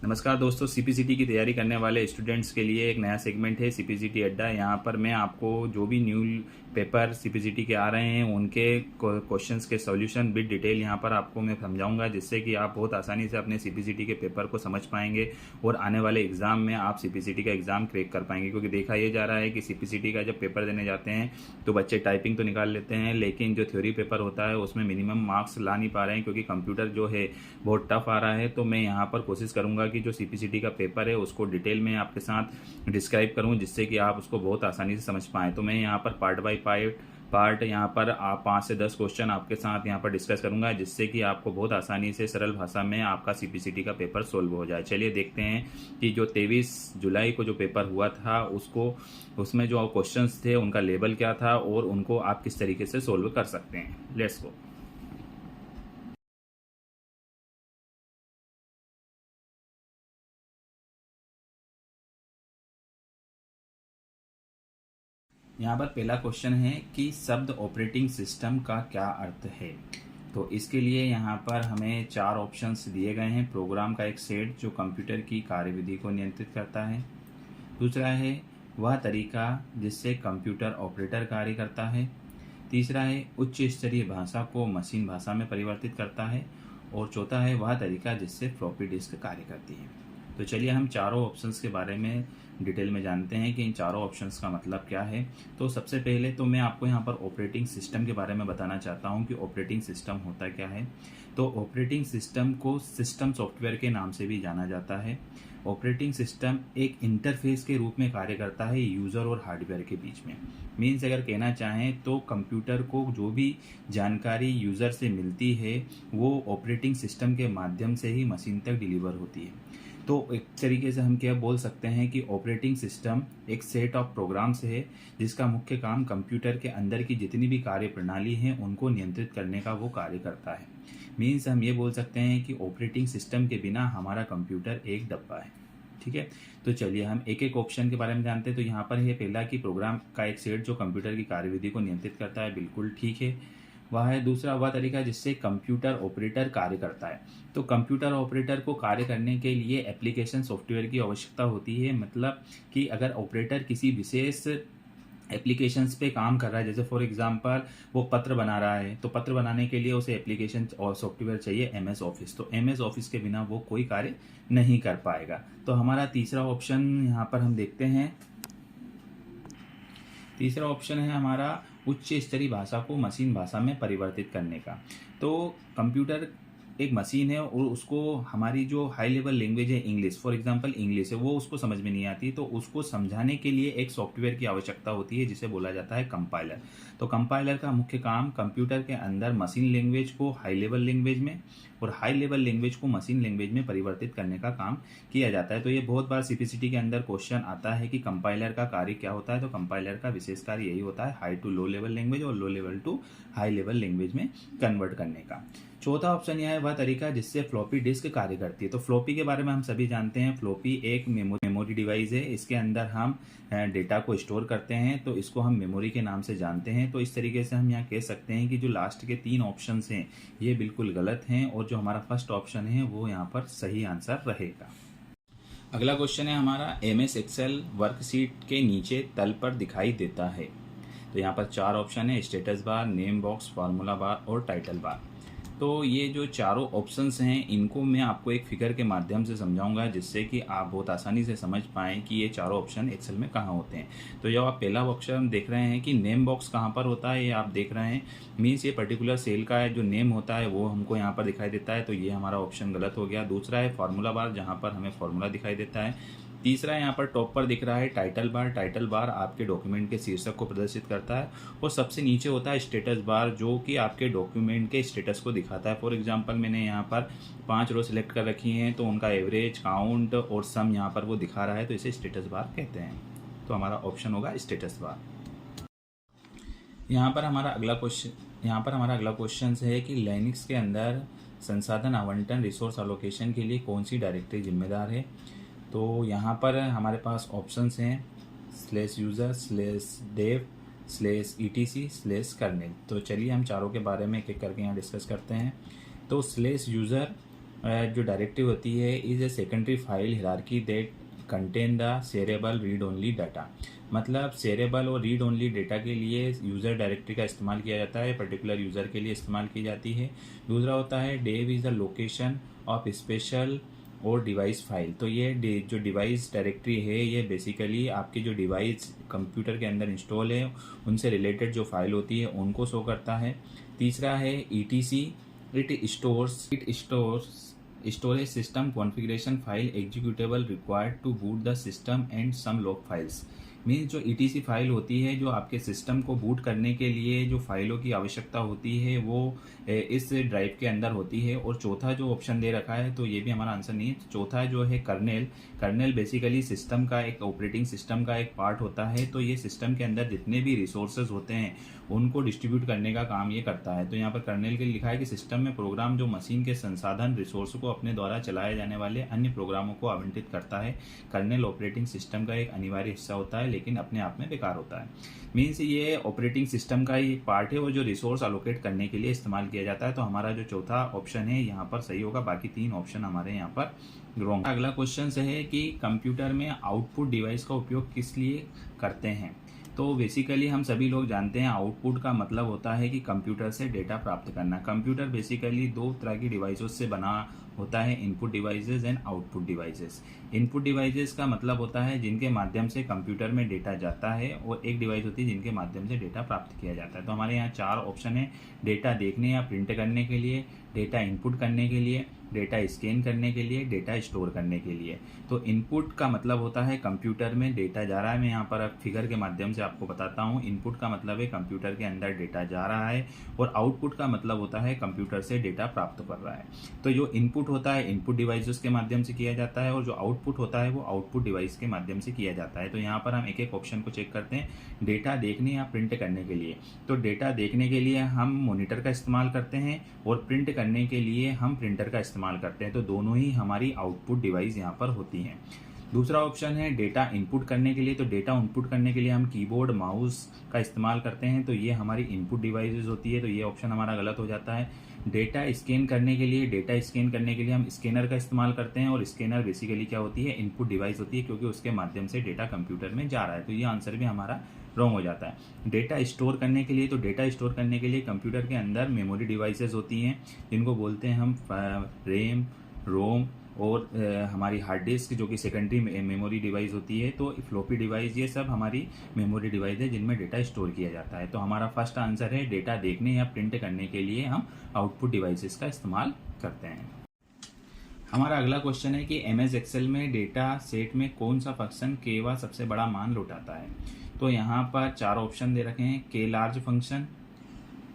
नमस्कार दोस्तों, सीपीसीटी की तैयारी करने वाले स्टूडेंट्स के लिए एक नया सेगमेंट है सीपीसीटी अड्डा। यहाँ पर मैं आपको जो भी न्यू पेपर सीपीसीटी के आ रहे हैं उनके क्वेश्चंस के सॉल्यूशन विद डिटेल यहाँ पर आपको मैं समझाऊंगा, जिससे कि आप बहुत आसानी से अपने सीपीसीटी के पेपर को समझ पाएंगे और आने वाले एग्जाम में आप सीपीसीटी का एग्जाम क्रैक कर पाएंगे। क्योंकि देखा यह जा रहा है कि सीपीसीटी का जब पेपर देने जाते हैं तो बच्चे टाइपिंग तो निकाल लेते हैं, लेकिन जो थ्योरी पेपर होता है उसमें मिनिमम मार्क्स ला नहीं पा रहे हैं, क्योंकि कंप्यूटर जो है बहुत टफ आ रहा है। तो मैं यहाँ पर कोशिश करूँगा कि जो सीपीसीटी का पेपर है उसको डिटेल में आपके साथ डिस्क्राइब करूँ, जिससे कि आप उसको बहुत आसानी से समझ पाएँ। तो मैं यहाँ पर पार्ट बाय पार्ट यहाँ पर आप 5 से 10 क्वेश्चन आपके साथ यहाँ पर डिस्कस करूंगा, जिससे कि आपको बहुत आसानी से सरल भाषा में आपका सीपीसीटी का पेपर सोल्व हो जाए। चलिए देखते हैं कि जो 23 जुलाई को जो पेपर हुआ था उसमें जो क्वेश्चंस थे उनका लेवल क्या था और उनको आप किस तरीके से सोल्व कर सकते हैं। Let's go. यहाँ पर पहला क्वेश्चन है कि शब्द ऑपरेटिंग सिस्टम का क्या अर्थ है। तो इसके लिए यहाँ पर हमें 4 ऑप्शंस दिए गए हैं। प्रोग्राम का एक सेट जो कंप्यूटर की कार्यविधि को नियंत्रित करता है। दूसरा है वह तरीका जिससे कंप्यूटर ऑपरेटर कार्य करता है। तीसरा है उच्च स्तरीय भाषा को मशीन भाषा में परिवर्तित करता है। और चौथा है वह तरीका जिससे फ्लॉपी डिस्क कार्य करती है। तो चलिए हम चारों ऑप्शंस के बारे में डिटेल में जानते हैं कि इन चारों ऑप्शंस का मतलब क्या है। तो सबसे पहले तो मैं आपको यहाँ पर ऑपरेटिंग सिस्टम के बारे में बताना चाहता हूँ कि ऑपरेटिंग सिस्टम होता क्या है। तो ऑपरेटिंग सिस्टम को सिस्टम सॉफ्टवेयर के नाम से भी जाना जाता है। ऑपरेटिंग सिस्टम एक इंटरफेस के रूप में कार्य करता है यूज़र और हार्डवेयर के बीच में। मीन्स अगर कहना चाहें तो कंप्यूटर को जो भी जानकारी यूज़र से मिलती है वो ऑपरेटिंग सिस्टम के माध्यम से ही मशीन तक डिलीवर होती है। तो एक तरीके से हम क्या बोल सकते हैं कि ऑपरेटिंग सिस्टम एक सेट ऑफ प्रोग्राम्स है जिसका मुख्य काम कंप्यूटर के अंदर की जितनी भी कार्य प्रणाली हैं उनको नियंत्रित करने का वो कार्य करता है। मीन्स हम ये बोल सकते हैं कि ऑपरेटिंग सिस्टम के बिना हमारा कंप्यूटर एक डब्बा है। ठीक है, तो चलिए हम एक एक ऑप्शन के बारे में जानते हैं। तो यहाँ पर है पहला कि प्रोग्राम का एक सेट जो कंप्यूटर की कार्यविधि को नियंत्रित करता है, बिल्कुल ठीक है। वह है दूसरा वह तरीका जिससे कंप्यूटर ऑपरेटर कार्य करता है। तो कंप्यूटर ऑपरेटर को कार्य करने के लिए एप्लीकेशन सॉफ्टवेयर की आवश्यकता होती है। मतलब कि अगर ऑपरेटर किसी विशेष एप्लीकेशंस पे काम कर रहा है, जैसे फॉर एग्जांपल वो पत्र बना रहा है, तो पत्र बनाने के लिए उसे एप्लीकेशन और सॉफ्टवेयर चाहिए MS ऑफिस। तो MS ऑफिस के बिना वो कोई कार्य नहीं कर पाएगा। तो हमारा तीसरा ऑप्शन यहाँ पर हम देखते हैं। तीसरा ऑप्शन है हमारा उच्च स्तरीय भाषा को मशीन भाषा में परिवर्तित करने का। तो कंप्यूटर एक मशीन है और उसको हमारी जो हाई लेवल लैंग्वेज है इंग्लिश, फॉर एग्जांपल इंग्लिश है, वो उसको समझ में नहीं आती। तो उसको समझाने के लिए एक सॉफ्टवेयर की आवश्यकता होती है जिसे बोला जाता है कंपाइलर। तो कंपाइलर का मुख्य काम कंप्यूटर के अंदर मशीन लैंग्वेज को हाई लेवल लैंग्वेज में और हाई लेवल लैंग्वेज को मशीन लैंग्वेज में परिवर्तित करने का काम किया जाता है। तो ये बहुत बार सीपीसीटी के अंदर क्वेश्चन आता है कि कंपाइलर का कार्य क्या होता है। तो कंपाइलर का विशेष कार्य यही होता है high to low level language और low level to high level language में कन्वर्ट करने का। चौथा ऑप्शन यह है वह तरीका जिससे फ्लॉपी डिस्क कार्य करती है। तो फ्लॉपी के बारे में हम सभी जानते हैं। फ्लॉपी एक मेमोरी डिवाइस है, इसके अंदर हम डेटा को स्टोर करते हैं, तो इसको हम मेमोरी के नाम से जानते हैं। तो इस तरीके से हम यहाँ कह सकते हैं कि जो लास्ट के 3 ऑप्शंस हैं ये बिल्कुल गलत हैं और जो हमारा फर्स्ट ऑप्शन है वो यहाँ पर सही आंसर रहेगा। अगला क्वेश्चन है हमारा MS एक्सेल वर्कशीट के नीचे तल पर दिखाई देता है। तो यहाँ पर 4 ऑप्शन है, status bar, name box, formula बार और टाइटल बार। तो ये जो चारों ऑप्शंस हैं इनको मैं आपको एक फिगर के माध्यम से समझाऊंगा, जिससे कि आप बहुत आसानी से समझ पाएँ कि ये चारों ऑप्शन एक्सेल में कहाँ होते हैं। तो जब आप पहला ऑप्शन देख रहे हैं कि नेम बॉक्स कहाँ पर होता है, ये आप देख रहे हैं, मीन्स ये पर्टिकुलर सेल का है जो नेम होता है वो हमको यहाँ पर दिखाई देता है। तो ये हमारा ऑप्शन गलत हो गया। दूसरा है फार्मूला बार, जहाँ पर हमें फार्मूला दिखाई देता है। तीसरा यहाँ पर टॉप पर दिख रहा है टाइटल बार। टाइटल बार आपके डॉक्यूमेंट के शीर्षक को प्रदर्शित करता है। और सबसे नीचे होता है स्टेटस बार, जो कि आपके डॉक्यूमेंट के स्टेटस को दिखाता है। फॉर एग्जांपल मैंने यहाँ पर 5 रो सिलेक्ट कर रखी हैं, तो उनका एवरेज, काउंट और सम यहाँ पर वो दिखा रहा है, तो इसे स्टेटस बार कहते हैं। तो हमारा ऑप्शन होगा स्टेटस बार। यहाँ पर हमारा अगला क्वेश्चन है कि लिनक्स के अंदर संसाधन आवंटन रिसोर्स एलोकेशन के लिए कौन सी डायरेक्टरी जिम्मेदार है। तो यहाँ पर हमारे पास ऑप्शंस हैं /user /dev /etc/kernel। तो चलिए हम चारों के बारे में एक एक करके यहाँ डिस्कस करते हैं। तो /user जो डायरेक्टिव होती है is a secondary file hierarchy that contain the shareable read only data. मतलब शेयरेबल और रीड ओनली डेटा के लिए यूज़र डायरेक्टरी का इस्तेमाल किया जाता है, पर्टिकुलर यूज़र के लिए इस्तेमाल की जाती है। दूसरा होता है dev is the location of special और डिवाइस फाइल। तो ये जो डिवाइस डायरेक्टरी है ये बेसिकली आपके जो डिवाइस कंप्यूटर के अंदर इंस्टॉल है उनसे रिलेटेड जो फाइल होती है उनको शो करता है। तीसरा है ETC, it stores storage system configuration file executable required to boot the system and some log files. Means जो ETC फाइल होती है जो आपके सिस्टम को बूट करने के लिए जो फाइलों की आवश्यकता होती है वो इस ड्राइव के अंदर होती है। और चौथा जो ऑप्शन दे रखा है तो ये भी हमारा आंसर नहीं है। चौथा जो है कर्नेल बेसिकली सिस्टम का एक ऑपरेटिंग सिस्टम का एक पार्ट होता है। तो ये सिस्टम के अंदर जितने भी रिसोर्सेज होते हैं उनको डिस्ट्रीब्यूट करने का काम ये करता है। तो यहाँ पर कर्नेल के लिखा है कि सिस्टम में प्रोग्राम जो मशीन के संसाधन रिसोर्स को अपने द्वारा चलाए जाने वाले अन्य प्रोग्रामों को आवंटित करता है। कर्नेल ऑपरेटिंग सिस्टम का एक अनिवार्य हिस्सा होता है लेकिन अपने आप में बेकार होता है। मीन्स ये ऑपरेटिंग सिस्टम का ही पार्ट है और जो रिसोर्स अलोकेट करने के लिए इस्तेमाल किया जाता है। तो हमारा जो चौथा ऑप्शन है यहाँ पर सही होगा, बाकी तीन ऑप्शन हमारे यहाँ पर रॉन्ग। अगला क्वेश्चन है कि कंप्यूटर में आउटपुट डिवाइस का उपयोग किस लिए करते हैं। तो बेसिकली हम सभी लोग जानते हैं आउटपुट का मतलब होता है कि कंप्यूटर से डेटा प्राप्त करना। कंप्यूटर बेसिकली दो तरह की डिवाइसों से बना होता है, input devices and output devices. Input devices का मतलब होता है जिनके माध्यम से कंप्यूटर में डेटा जाता है और एक डिवाइस होती है जिनके माध्यम से डेटा प्राप्त किया जाता है। तो हमारे यहाँ चार ऑप्शन है, डेटा देखने या प्रिंट करने के लिए, डेटा इनपुट करने के लिए, डेटा स्कैन करने के लिए, डेटा स्टोर करने के लिए। तो इनपुट का मतलब होता है कंप्यूटर में डेटा जा रहा है। मैं यहाँ पर फिगर के माध्यम से आपको बताता हूँ। इनपुट का मतलब है कंप्यूटर के अंदर डेटा जा रहा है और आउटपुट का मतलब होता है कंप्यूटर से डेटा प्राप्त कर रहा है। तो जो इनपुट होता है इनपुट डिवाइसेस के माध्यम से किया जाता है और जो आउटपुट होता है वो आउटपुट डिवाइस के माध्यम से किया जाता है। तो यहाँ पर हम एक एक ऑप्शन को चेक करते हैं। डेटा देखने या प्रिंट करने के लिए, तो डेटा देखने के लिए हम मॉनिटर का इस्तेमाल करते हैं और प्रिंट करने के लिए हम प्रिंटर का इस्तेमाल करते हैं। तो दोनों ही हमारी आउटपुट डिवाइस यहाँ पर होती हैं। दूसरा ऑप्शन है डेटा इनपुट करने के लिए, तो डेटा इनपुट करने के लिए हम कीबोर्ड माउस का इस्तेमाल करते हैं। तो ये हमारी इनपुट डिवाइसेस होती है, तो ये ऑप्शन हमारा गलत हो जाता है। डेटा स्कैन करने के लिए, डेटा स्कैन करने के लिए हम स्कैनर का इस्तेमाल करते हैं और स्कैनर बेसिकली क्या होती है, इनपुट डिवाइस होती है क्योंकि उसके माध्यम से डेटा कंप्यूटर में जा रहा है। तो ये आंसर भी हमारा रॉन्ग हो जाता है। डेटा स्टोर करने के लिए, तो डेटा स्टोर करने के लिए कंप्यूटर के अंदर मेमोरी डिवाइसेस होती हैं जिनको बोलते हैं हम रैम, रोम और हमारी हार्ड डिस्क जो कि सेकेंडरी मेमोरी डिवाइस होती है। तो फ्लॉपी डिवाइस ये सब हमारी मेमोरी डिवाइस है जिनमें डेटा स्टोर किया जाता है। तो हमारा फर्स्ट आंसर है डेटा देखने या प्रिंट करने के लिए हम आउटपुट डिवाइसेस का इस्तेमाल करते हैं। हमारा अगला क्वेश्चन है कि MS एक्सेल में डेटा सेट में कौन सा फंक्शन के वा सबसे बड़ा मान लौटाता है। तो यहाँ पर चार ऑप्शन दे रखे हैं, के large function,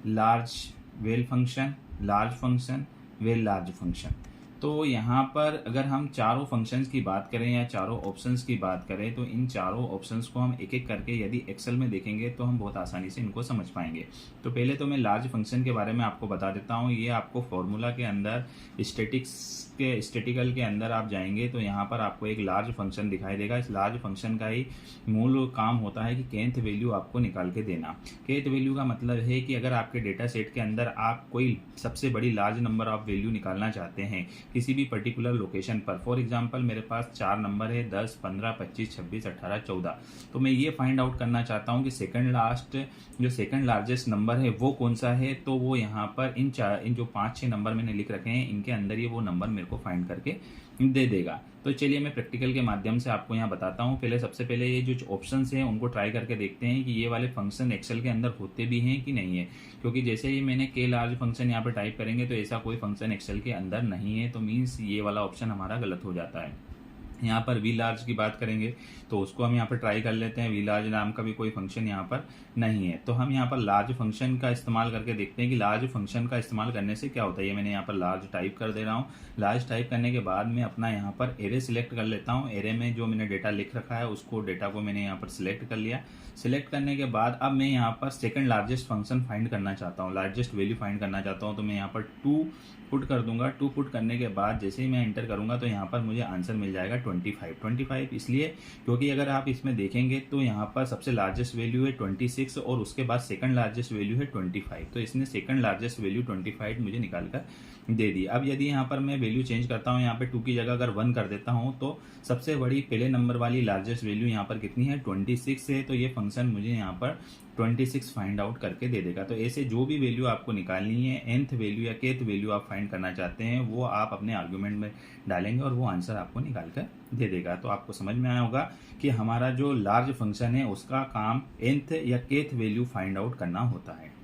large well function, large function, well large function. तो यहाँ पर अगर हम चारों फंक्शंस की बात करें या चारों ऑप्शंस की बात करें तो इन चारों ऑप्शंस को हम एक एक करके यदि एक्सेल में देखेंगे तो हम बहुत आसानी से इनको समझ पाएंगे। तो पहले तो मैं लार्ज फंक्शन के बारे में आपको बता देता हूँ। ये आपको फॉर्मूला के अंदर स्टेटिकल के अंदर आप जाएंगे तो यहाँ पर आपको एक लार्ज फंक्शन दिखाई देगा। इस लार्ज फंक्शन का ही मूल काम होता है कि kth वैल्यू आपको निकाल के देना। kth वैल्यू का मतलब है कि अगर आपके डेटा सेट के अंदर आप कोई सबसे बड़ी लार्ज नंबर ऑफ वैल्यू निकालना चाहते हैं किसी भी पर्टिकुलर लोकेशन पर। फॉर एग्जांपल मेरे पास 4 नंबर है 10, 15, 25, 26, 18, 14। तो मैं ये फाइंड आउट करना चाहता हूँ कि सेकंड लार्जेस्ट नंबर है वो कौन सा है। तो वो यहाँ पर इन जो 5-6 नंबर मैंने लिख रखे हैं इनके अंदर ये वो नंबर मेरे को फाइंड करके दे देगा। तो चलिए मैं प्रैक्टिकल के माध्यम से आपको यहाँ बताता हूँ। सबसे पहले ये जो ऑप्शंस हैं उनको ट्राई करके देखते हैं कि ये वाले फंक्शन एक्सेल के अंदर होते भी हैं कि नहीं है। क्योंकि जैसे ही मैंने के लार्ज फंक्शन यहाँ पर टाइप करेंगे तो ऐसा कोई फंक्शन एक्सेल के अंदर नहीं है। तो मीन्स ये वाला ऑप्शन हमारा गलत हो जाता है। यहाँ पर वी लार्ज की बात करेंगे तो उसको हम यहाँ पर ट्राई कर लेते हैं। वी लार्ज नाम का भी कोई फंक्शन यहाँ पर नहीं है। तो हम यहाँ पर लार्ज फंक्शन का इस्तेमाल करके देखते हैं कि लार्ज फंक्शन का इस्तेमाल करने से क्या होता है। ये मैंने यहाँ पर लार्ज टाइप कर दे रहा हूँ। लार्ज टाइप करने के बाद मैं अपना यहाँ पर एरे सिलेक्ट कर लेता हूँ। एरे में जो मैंने डेटा लिख रखा है उसको डेटा को मैंने यहाँ पर सिलेक्ट कर लिया। सिलेक्ट करने के बाद अब मैं यहाँ पर सेकंड लार्जेस्ट फंक्शन फाइंड करना चाहता हूँ, लार्जेस्ट वैल्यू फाइंड करना चाहता हूँ। तो मैं यहाँ पर 2 पुट कर दूंगा। 2 पुट करने के बाद जैसे ही मैं एंटर करूंगा तो यहाँ पर मुझे आंसर मिल जाएगा 25 इसलिए क्योंकि अगर आप इसमें देखेंगे तो यहाँ पर सबसे लार्जेस्ट वैल्यू है 26 और उसके बाद सेकंड लार्जेस्ट वैल्यू है 25, तो इसने सेकंड लार्जेस्ट वैल्यू 25 मुझे निकाल कर दे दी। अब यदि यहाँ पर मैं वैल्यू चेंज करता हूँ, यहाँ पे 2 की जगह अगर 1 कर देता हूँ तो सबसे बड़ी पहले नंबर वाली लार्जेस्ट वैल्यू यहाँ पर कितनी है 26 है, तो ये फंक्शन मुझे यहाँ पर 26 फाइंड आउट करके दे देगा। तो ऐसे जो भी वैल्यू आपको निकालनी है, nth वैल्यू या kth वैल्यू आप फाइंड करना चाहते हैं, वो आप अपने आर्गुमेंट में डालेंगे और वो आंसर आपको निकाल कर दे देगा। तो आपको समझ में आया होगा कि हमारा जो लार्ज फंक्शन है उसका काम nth या kth वैल्यू फाइंड आउट करना होता है।